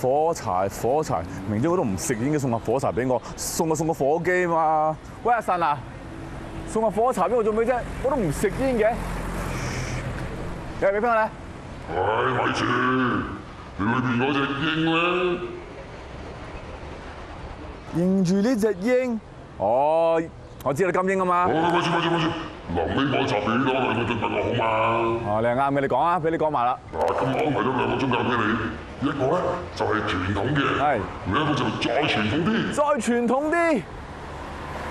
火柴，明知我都唔食煙嘅，送個火柴俾我，送個火機嘛。喂，阿神啊，送個火柴俾我做咩啫？我都唔食煙嘅。有俾翻我咧？咪住，你裏邊嗰隻鷹咧？認住呢隻鷹？哦，我知你金鷹啊嘛。咪住，臨尾嗰集俾多兩個鐘俾我好嘛？哦，你係啱嘅，你講啊，俾你講埋啦。嗱，咁我安排咗兩個宗教俾你，一個咧就係傳統嘅，係，另一個就再傳統啲。再傳統啲。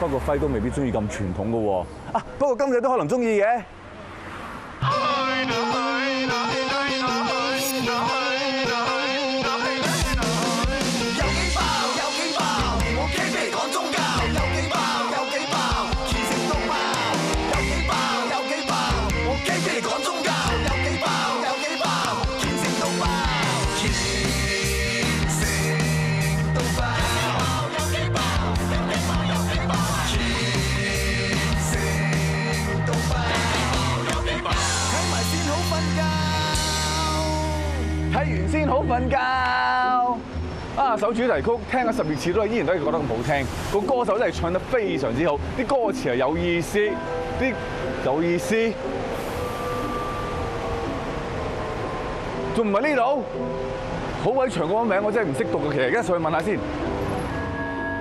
不過輝都未必中意咁傳統嘅喎。啊，不過今日都可能中意嘅。睇完先好瞓覺啊！首主題曲聽咗12次都依然都係覺得咁好聽，個歌手真係唱得非常之好，啲歌詞係有意思，仲唔係呢度？好鬼長個名，我真係唔識讀嘅。其實而家上去問下先。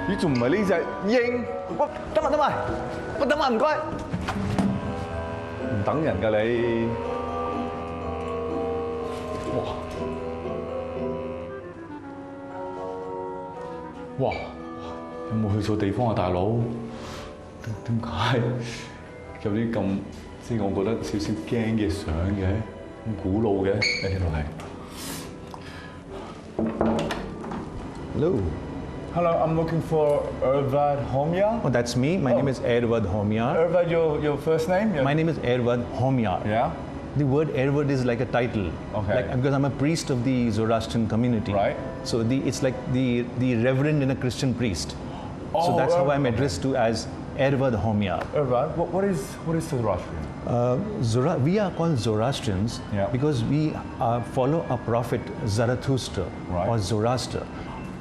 咦？仲唔係呢隻鷹？喂，等埋，唔該。唔等人㗎你。哇！有冇去錯地方啊，大佬？點解有啲咁即係我覺得少少驚嘅相嘅，咁古老嘅？喺呢度係。Hello, I'm looking for Ervad Homiar. Oh, that's me. My name is Ervad Homiar. Ervad, your first name? My name is Ervad Homiar. Yeah. The word Ervad is like a title. Okay. Like, because I'm a priest of the Zoroastrian community. Right. So it's like the reverend in a Christian priest. Oh, so that's how I'm addressed to as Ervad Homiar. Ervad, what is Zoroastrian? We are called Zoroastrians because we follow a prophet Zarathustra or Zoroaster.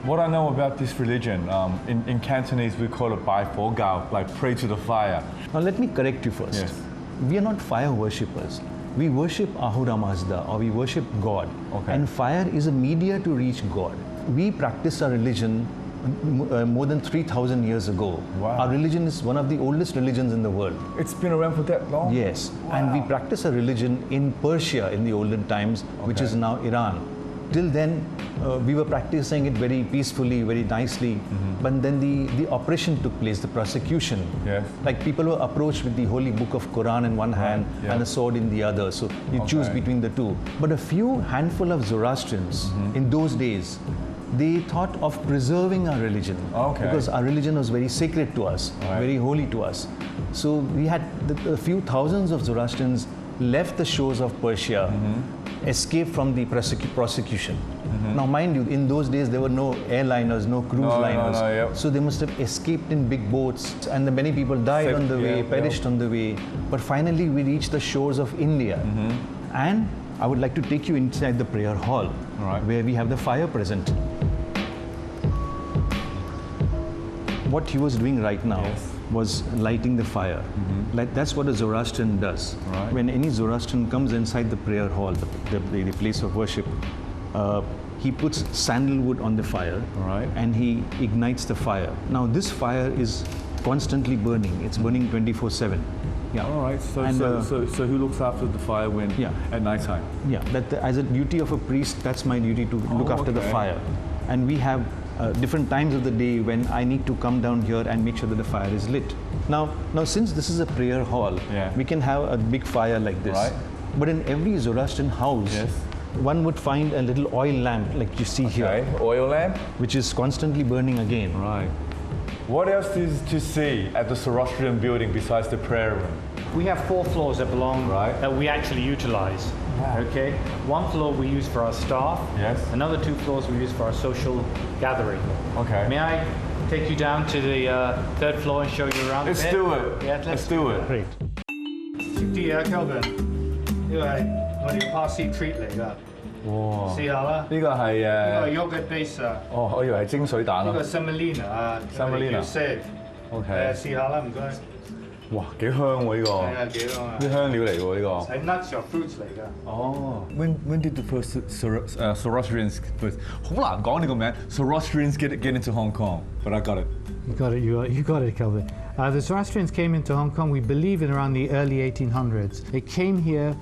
What I know about this religion, in Cantonese we call it Bai Fo Gao, like pray to the fire. Now let me correct you first. Yes. We are not fire worshippers. We worship Ahura Mazda, or we worship God. Okay. And fire is a media to reach God. We practice our religion more than 3,000 years ago. Wow. Our religion is one of the oldest religions in the world. It's been around for that long? Yes. Wow. And we practice our religion in Persia in the olden times, which is now Iran. Till then, we were practicing it very peacefully, very nicely. But then the oppression took place, the persecution. Yes. Like people were approached with the holy book of Quran in one hand and a sword in the other. So you choose between the two. But a few handful of Zoroastrians in those days, they thought of preserving our religion. Because our religion was very sacred to us, very holy to us. So we had a few thousands of Zoroastrians left the shores of Persia, escaped from the prosecution. Now mind you, in those days there were no airliners, no cruise liners. So they must have escaped in big boats, and many people died on the way, perished on the way. But finally we reached the shores of India. And I would like to take you inside the prayer hall, where we have the fire present. What he was doing right now was lighting the fire. Like that's what a Zoroastrian does. When any Zoroastrian comes inside the prayer hall, the place of worship, he puts sandalwood on the fire and he ignites the fire. Now this fire is constantly burning. It's burning 24/7. Yeah. All right. So who looks after the fire when at night time? Yeah. As a duty of a priest, that's my duty to look after the fire. And we have different times of the day when I need to come down here and make sure that the fire is lit. Now since this is a prayer hall, we can have a big fire like this. But in every Zoroastrian house, one would find a little oil lamp like you see here. Oil lamp? Which is constantly burning again. Right. What else is to see at the Zoroastrian building besides the prayer room? We have 4 floors that belong, that we actually utilize. Okay, 1 floor we use for our staff. Yes. Another 2 floors we use for our social gathering. Okay. May I take you down to the 3rd floor and show you around? Let's do it. Yeah, let's do it. Great. 啲嘢，Kelvin，因為我哋要 pass treat 嚟㗎。哇！試下啦。呢個係呢個係 yogurt base 啊。哦，我以為係蒸水蛋咯。呢個 semolina 啊 semolina，OK。試下啦，唔該。哇，幾香喎呢個！係啊，幾香啊！啲香料嚟喎呢個。係 nuts or fruits 嚟㗎。哦，When did the first Zoroastrians first？ 好難講呢個名。Zoroastrians get into Hong Kong，but I got it. You got it. You got it, Kelvin. The Zoroastrians came into Hong Kong, we believe, in around the early 1800s. They came here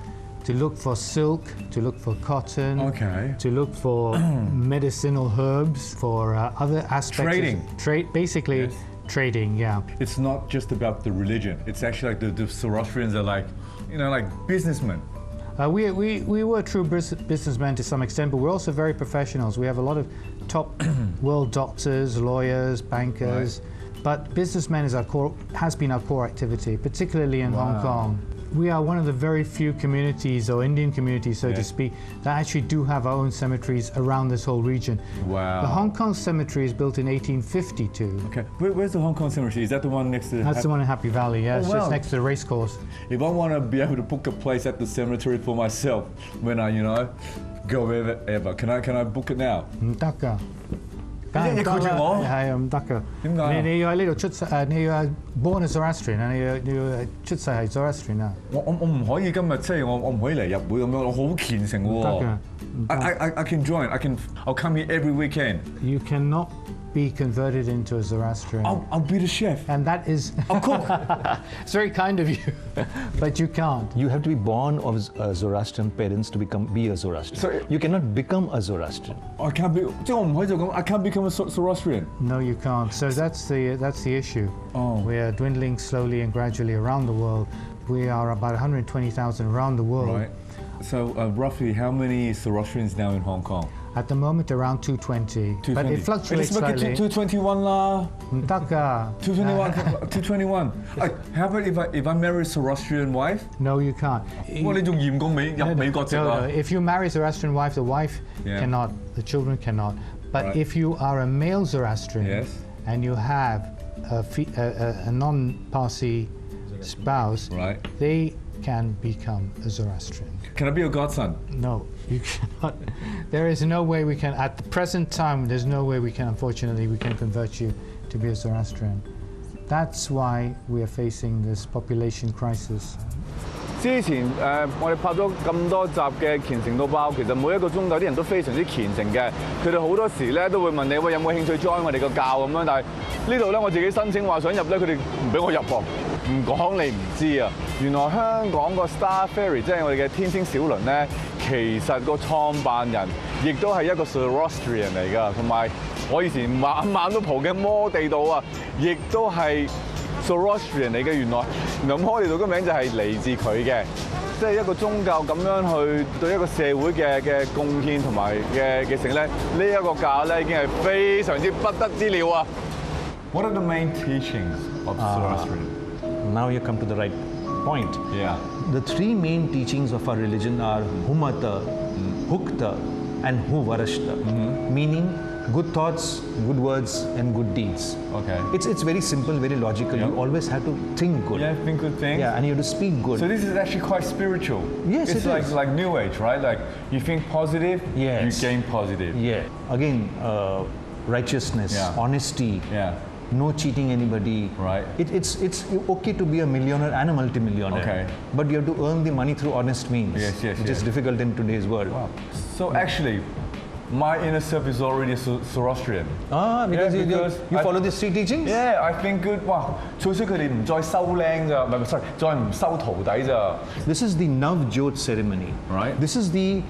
to look for silk, to look for cotton, Okay. to look for medicinal herbs, for other aspects. Trading. Basically, Yes. trading. Yeah. It's not just about the religion. It's actually like the Zoroastrians are like, like businessmen. We were true businessmen to some extent, but we're also very professionals. We have a lot of top world doctors, lawyers, bankers, but businessmen has been our core activity, particularly in Hong Kong. We are one of the very few communities, or Indian communities, so to speak, that actually do have our own cemeteries around this whole region. Wow. The Hong Kong cemetery is built in 1852. Okay, where's the Hong Kong cemetery? Is that the one next to? That's the one in Happy Valley, yeah. It's wow. just next to the race course. If I want to be able to book a place at the cemetery for myself when I, go wherever, can I book it now? 唔得㗎。你拒絕我？係唔得㗎。點解？你要喺呢度出世，你要 born a Zoroastrian 啊，你要出世係 Zoroastrian 啊。我唔可以今日即係我唔可以嚟入會咁樣，我好虔誠喎。得㗎。I can join. I'll come here every weekend. You cannot be converted into a Zoroastrian. I'll be the chef. And that is... I'll cook. It's very kind of you, but you can't. You have to be born of Zoroastrian parents to be a Zoroastrian. So, you cannot become a Zoroastrian. I can't be. 即係我唔可以就咁。I can't become a Zoroastrian. No, you can't. So that's the issue. Oh. We are dwindling slowly and gradually around the world. We are about 120,000 around the world. Right. So roughly how many Zoroastrians now in Hong Kong? At the moment, around 220. But it fluctuates slightly. 221 啦。唔得㗎。 221. How about if I marry a Zoroastrian wife? No, you can't. 哇！你仲嚴過入美國籍啊 No. If you marry a Zoroastrian wife, the wife cannot, the children cannot. But Right. if you are a male Zoroastrian Yes. and you have a non-Parsi spouse, Right. they can become a Zoroastrian. Can I be your godson? No, you cannot. There is no way we can, at the present time, there's no way we can, unfortunately, we can convert you to be a Zoroastrian. That's why we are facing this population crisis. 之前我哋拍咗咁多集嘅虔誠到爆，其實每一個宗教啲人都非常之虔誠嘅，佢哋好多時咧都會問你喂有冇興趣 join 我哋個教咁樣，但係呢度咧我自己申請話想入咧，佢哋唔俾我入喎，唔講你唔知啊！原來香港個 Star Ferry 即係我哋嘅天星小輪咧，其實個創辦人亦都係一個 Zoroastrian 嚟㗎，同埋我以前晚晚都蒲嘅摩地道啊，亦都係 Zoroastrian 嚟嘅，原來摩地道嘅名就係嚟自佢嘅，即係一個宗教咁樣去對一個社會嘅貢獻同埋嘅成咧，呢一個教咧已經係非常之不得之了啊 ！What are the main teachings of Zoroastrian? Now you come to the right point. Yeah. The three main teachings of our religion are Humata, Hukta, and Huvarashta, meaning good thoughts, good words, and good deeds. Okay. It's very simple, very logical. Yeah. You always have to think good. Yeah, think good things. Yeah, and you have to speak good. So this is actually quite spiritual. Yes, it's it is. like New Age, right? Like you think positive, Yes. you gain positive. Yeah. Again, righteousness, Yeah. honesty, Yeah. no cheating anybody. Right. It's okay to be a millionaire and a multimillionaire. Okay. But you have to earn the money through honest means. Yes, which is difficult in today's world. Wow. So actually, my inner self is already Zoroastrian. Because you I- follow these three teachings? Yeah, I think good. 哇，最少佢哋唔再收靚咋，唔係 sorry，再唔收徒弟咋。 This is the Navjot ceremony. Right. This is the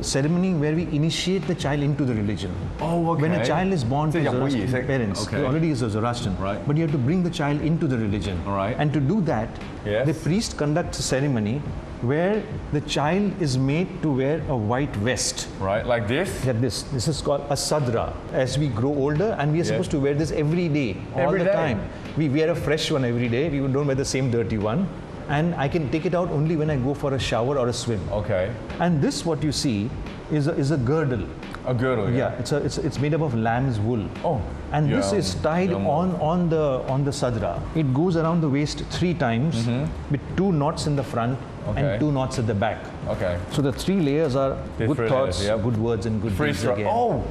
ceremony where we initiate the child into the religion. Oh, okay. When a child is born to 即係入會儀式 Zoroastrian parents, Okay. he already is a Zoroastrian. Right. But you have to bring the child into the religion. All right. And to do that, Yes. the priest conducts a ceremony where the child is made to wear a white vest. Right, like this. Get this. This is called a sadra. As we grow older, and we are supposed to wear this every day, all Every the day? time. We wear a fresh one every day. We don't wear the same dirty one. And I can take it out only when I go for a shower or a swim. Okay. And this, what you see, is a girdle. A girdle, yeah. It's made up of lamb's wool. Oh, And this yeah, is tied yeah. on the sadra. It goes around the waist 3 times with 2 knots in the front Okay. and 2 knots at the back. Okay. So the 3 layers are The good 3 thoughts, layers, yep. good words, and good Free deeds throw. again. Oh,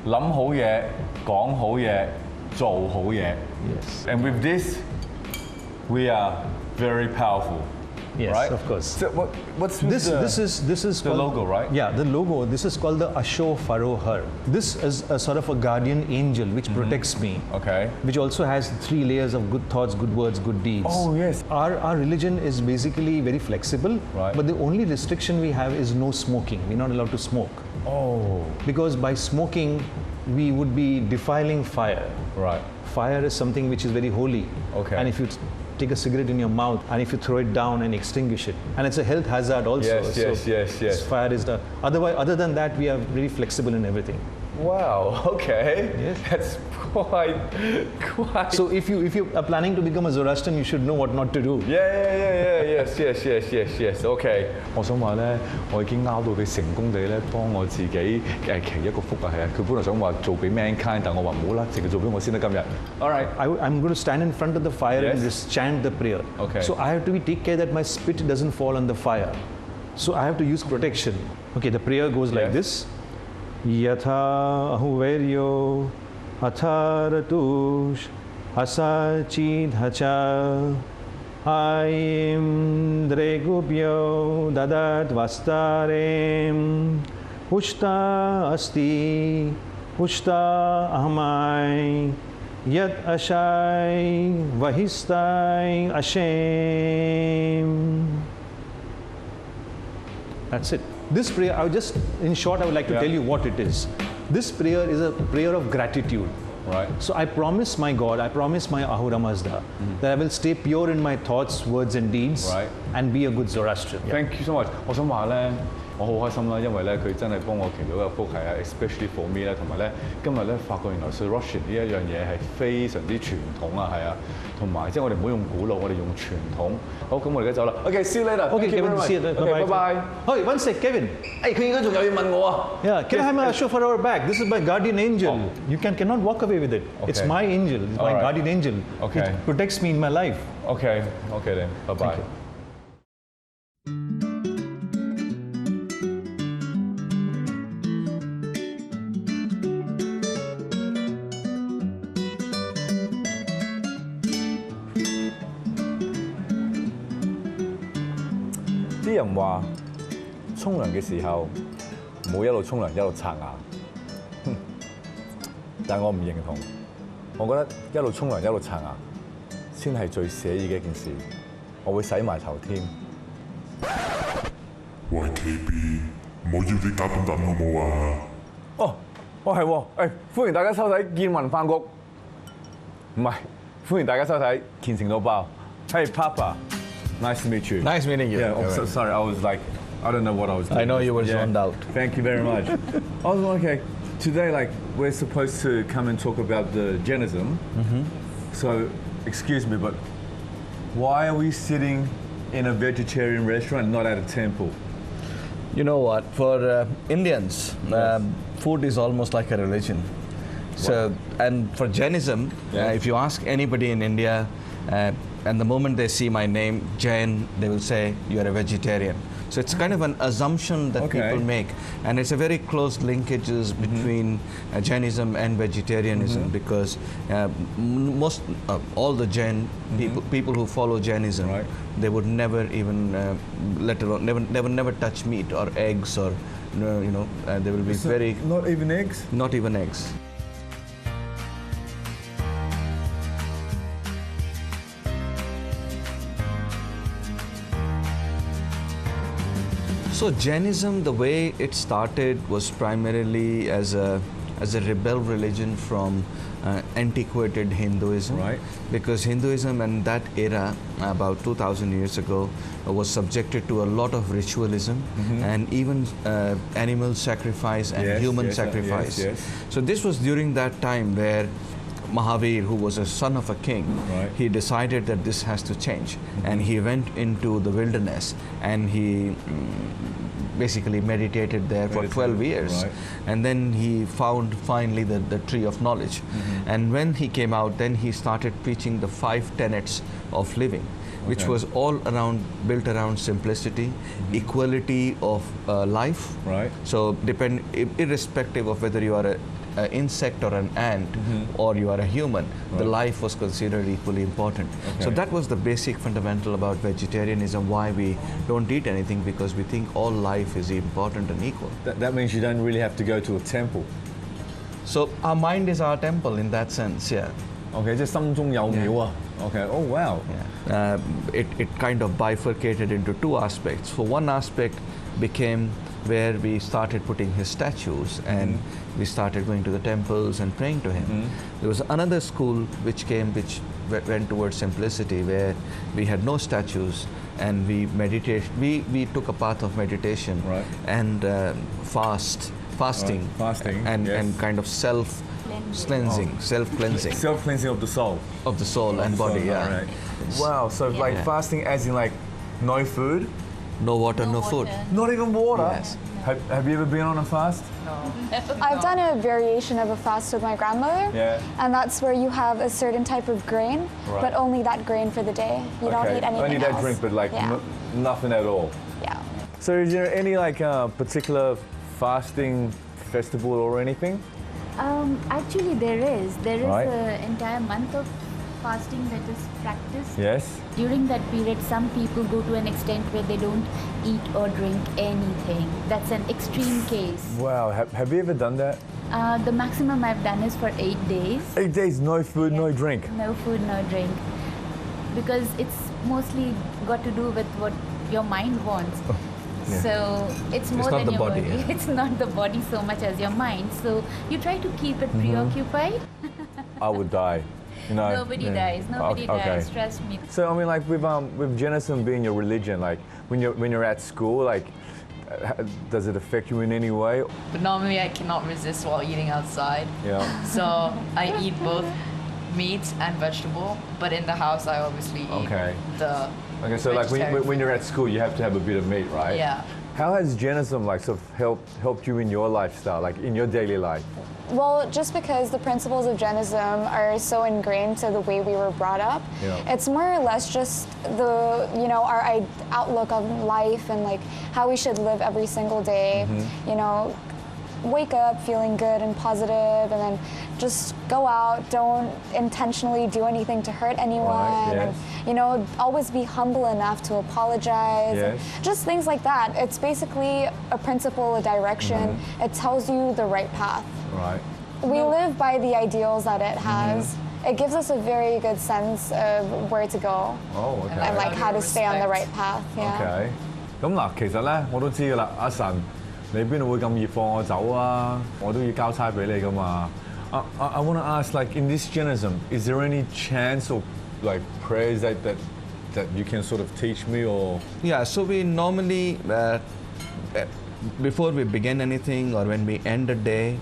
諗好嘢，講好嘢，做好嘢。 Yes. And with this, we are very powerful. Yes, right? of course. So what's with This is the called, logo, right? Yeah, the logo. This is called the Asho Farohar. This is a sort of a guardian angel which protects me. Okay. Which also has 3 layers of good thoughts, good words, good deeds. Oh, yes. Our religion is basically very flexible, Right. but the only restriction we have is no smoking. We're not allowed to smoke. Oh. Because by smoking, we would be defiling fire. Right. Fire is something which is very holy. Okay. And if you take a cigarette in your mouth and if you throw it down and extinguish it, and it's a health hazard also. Yes. Fire is the otherwise. Other than that, we are very flexible in everything. Wow. Okay. Yes. That's quite. So if you are planning to become a Zoroastrian, you should know what not to do. Yes. Okay. 我想話咧，我已經拗到佢成功地咧幫我自己祈一個福啊，係啊！佢本來想話做俾 mankind，但我話唔好啦，淨係做俾我先得今日。All right. I'm going to stand in front of the fire and Yes. just chant the prayer. Okay. So I have to take care that my spit doesn't fall on the fire. So I have to use protection. Okay, the prayer goes like this. Yatha ahuveryo atharatush asachid hacha aim dregubyo dadat vastarem pushta asti pushta ahmai yat ashai vahistai ashem. That's it. This prayer, in short, I would like to tell you what it is. This prayer is a prayer of gratitude. Right. So I promise my God, I promise my Ahura Mazda that I will stay pure in my thoughts, words and deeds Right. and be a good Zoroastrian. Thank you so much. 我想話咧，我好開心啦，因為咧佢真係幫我祈到一個福係啊 ，especially for me 咧，同埋咧今日咧發覺原來 Zoroastrian 呢一樣嘢係非常之傳統啊，係啊，同埋即係我哋唔好用古老，我哋用傳統。好，咁我哋而家走啦。Okay, see you later. Okay, Thank you Kevin, very see you much. later. Okay, Bye-bye. bye. Oh, one sec, Kevin. 佢而家仲有嘢問我啊。Yeah, can I have my Asho for our back? This is my guardian angel. You cannot walk away with it. It's Okay. my angel. It's my All right. guardian angel. Okay. It protects me in my life. Okay then. Bye bye. you.啲人話沖涼嘅時候唔好一路沖涼一路刷牙，但係我唔認同。我覺得一路沖涼一路刷牙先係最寫意嘅一件事。我會洗埋頭添。喂 KB，唔好要啲嘉賓等好冇啊？係喎，歡迎大家收睇《見聞飯局》，唔係歡迎大家收睇《虔誠到爆》。Hey Papa，nice to meet you. Nice meeting you. Yeah, so sorry, I was like, I don't know what I was doing. I know you were zoned out. Thank you very much. I was okay. Today, like, we're supposed to come and talk about the Jainism. So, excuse me, but why are we sitting in a vegetarian restaurant, not at a temple? You know what? For Indians, food is almost like a religion. So, and for Jainism, if you ask anybody in India, and the moment they see my name, Jain, they will say, you're a vegetarian. So it's kind of an assumption that people make. And it's a very close linkages between Jainism and vegetarianism because all the Jain people who follow Jainism, they would never even, let alone, never touch meat or eggs or, they will be very... Not even eggs? Not even eggs. So Jainism, the way it started was primarily as a rebel religion from antiquated Hinduism. Right. Because Hinduism in that era, about 2,000 years ago, was subjected to a lot of ritualism and even animal sacrifice and human sacrifice. Yes. So this was during that time where Mahavir, who was a son of a king, he decided that this has to change, and he went into the wilderness and he basically meditated there for 12 years, and then he found finally the tree of knowledge. And when he came out, then he started preaching the 5 tenets of living, which was all built around simplicity, equality of life. So irrespective of whether you are an insect or an ant or you are a human, the life was considered equally important. So that was the basic fundamental about vegetarianism, why we don't eat anything, because we think all life is important and equal. That means you don't really have to go to a temple. So our mind is our temple in that sense, yeah. Okay, 即係心中有廟啊。Okay, oh wow. It kind of bifurcated into 2 aspects. For one aspect became where we started putting his statues and we started going to the temples and praying to him. There was another school which went towards simplicity, where we had no statues and we took a path of meditation and fasting and kind of self-cleansing. Self-cleansing of the soul. Of the soul and body, Right. Wow, so like fasting as in like no food? No water, no food. Not even water? Yes. Have you ever been on a fast? No. I've done a variation of a fast with my grandmother. And that's where you have a certain type of grain, but only that grain for the day. You don't eat anything only that else. drink, but like nothing at all. Yeah. So is there any like particular fasting festival or anything? Actually, there is. There is an entire month of fasting that is practiced. Yes. During that period, some people go to an extent where they don't eat or drink anything. That's an extreme case. Wow. Have you ever done that? The maximum I've done is for 8 days. 8 days, no food, no drink. No food, no drink. Because it's mostly got to do with what your mind wants. So it's more than your body. It's not the body so much as your mind. So you try to keep it preoccupied. I would die. You know, Nobody dies. Nobody dies. Trust me. So I mean, like with Jainism being your religion, like when you're at school, like does it affect you in any way? But normally I cannot resist while eating outside. Yeah. So I eat both meat and vegetable, but in the house I obviously eat the Okay, so like when you're at school, you have to have a bit of meat, right? Yeah. How has Jainism like sort of helped you in your lifestyle, like in your daily life? Well, just because the principles of Jainism are so ingrained to the way we were brought up, it's more or less just the, our outlook on life and like how we should live every single day. Wake up feeling good and positive, and then just go out, don't intentionally do anything to hurt anyone, and always be humble enough to apologize, and just things like that. It's basically a principle, a direction. It tells you the right path. We live by the ideals that it has. It gives us a very good sense of where to go and like how to stay on the right path. Okay. 咁嗱，其實咧我都知㗎啦，阿神，你邊度會咁易放我走啊？我都要交差俾你㗎嘛。I want to ask, like in this Jainism, is there any chants or like prayers that you can sort of teach me or? Yeah, so we normally before we begin anything or when we end a day,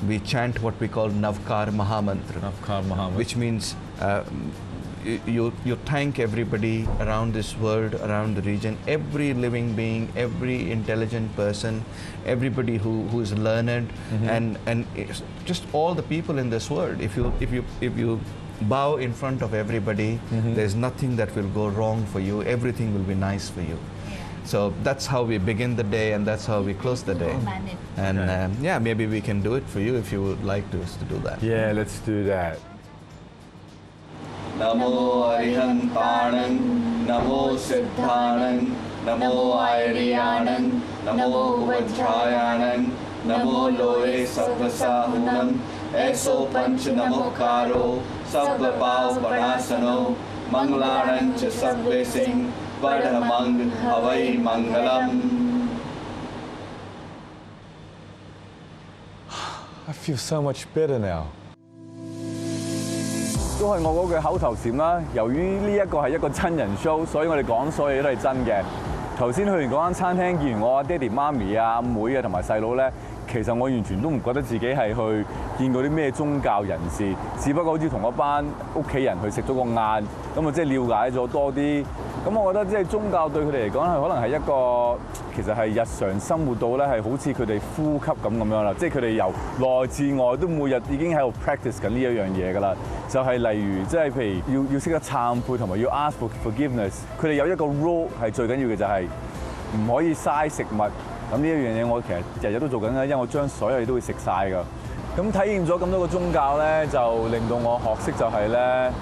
we chant what we call Navkar Maha Mantra. Navkar Maha Mantra. Which means you thank everybody around this world, around the region, every living being, every intelligent person, everybody who is learned, and just all the people in this world. If you bow in front of everybody, there's nothing that will go wrong for you. Everything will be nice for you. So that's how we begin the day, and that's how we close the day. And maybe we can do it for you if you would like us to do that. Yeah, let's do that. Namo Arihantanang, Namo Siddhanang, Namo Airiyanang, Namo Vajrayanang, Namo Loe Sabbasahunam, Eso Panch Namokaro, Sabba Pav Panasano, Manglaran Cha Sabbe Singh, Vadhamang Havai Mangalam. I feel so much better now. 都係我嗰句口頭禪啦。由於呢一個係一個真人 show， 所以我哋講所有嘢都係真嘅。頭先去完嗰間餐廳，見完我爹哋媽咪啊、阿妹啊同埋細佬咧，其實我完全都唔覺得自己係去見過啲咩宗教人士，只不過好似同一班屋企人去食咗個晏，咁啊即係了解咗多啲。咁我覺得即係宗教對佢哋嚟講係可能係一個其實係日常生活到咧係好似佢哋呼吸咁樣啦，即係佢哋由內至外都每日已經喺度 practice 緊呢一樣嘢㗎啦。就係例如即係譬如要識得懺悔同埋要 ask for forgiveness， 佢哋有一個 rule 係最緊要嘅就係唔可以嘥食物。咁呢一樣嘢我其實日日都做緊啦，因為我將所有嘢都會食晒㗎。咁體驗咗咁多個宗教咧，就令到我學識就係咧。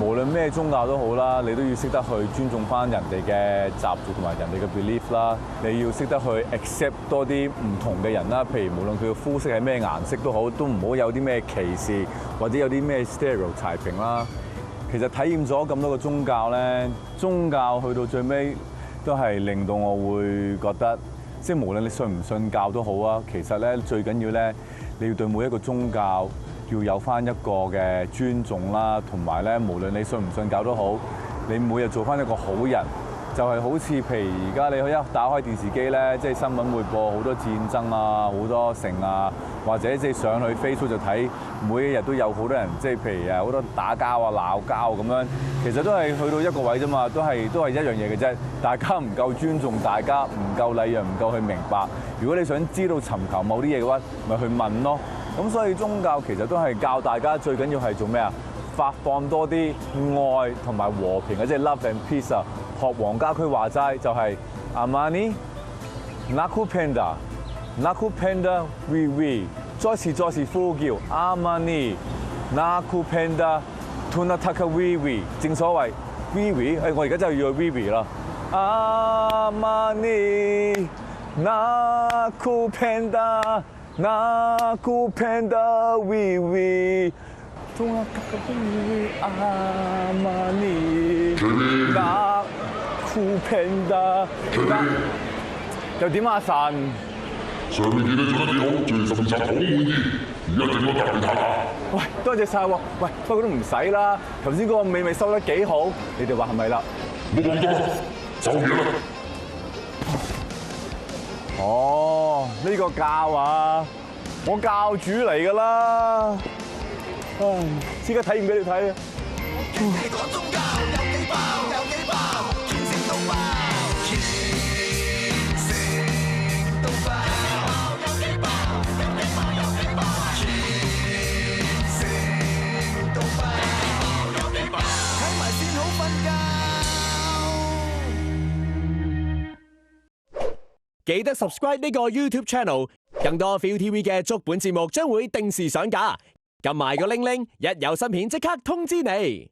無論咩宗教都好啦，你都要識得去尊重翻人哋嘅習俗同埋人哋嘅 belief 啦。你要識得去 accept 多啲唔同嘅人啦。譬如無論佢嘅膚色係咩顏色都好，都唔好有啲咩歧視或者有啲咩 stereotyping 啦。其實體驗咗咁多個宗教咧，宗教去到最尾都係令到我會覺得，即係無論你信唔信教都好啊，其實咧最緊要咧，你要對每一個宗教要有翻一個嘅尊重啦，同埋咧，無論你信唔信教都好，你每日做翻一個好人，就係好似譬如而家你一打開電視機咧，即係新聞會播好多戰爭啊，好多城啊，或者即係上去 Facebook 就睇，每一日都有好多人即係譬如好多打交啊、鬧交咁樣，其實都係去到一個位啫嘛，都係一樣嘢嘅啫。大家唔夠尊重大家，唔夠禮讓，唔夠去明白。如果你想知道尋求某啲嘢嘅話，咪去問咯。咁所以宗教其實都係教大家最緊要係做咩啊？發放多啲愛同埋和平嘅，即係 love and peace 啊！學黃家駒話齋就係 Amani Nakupenda Nakupenda Vivi， 再次呼叫 Amani Nakupenda Tunataka Vivi， 正所謂 Vivi， 我而家真係要去 Vivi 啦 ，Amani Nakupenda Nakupenda Vivi Tunataka Vivi Amani Nakupenda 又點啊神？上面見你做得幾好，最甚至好滿意，而家整個特別下。喂，多謝晒喎！喂，不過都唔使啦，頭先嗰個美味收得幾好，你哋話係咪啦？冇咁多，走嘢啦！哦，呢個教啊，我教主嚟㗎啦，唉，即刻體驗俾你睇啊！記得 subscribe 呢個 YouTube channel， 更多 ViuTV 嘅足本節目將會定時上架，撳埋個鈴鈴，一有新片即刻通知你。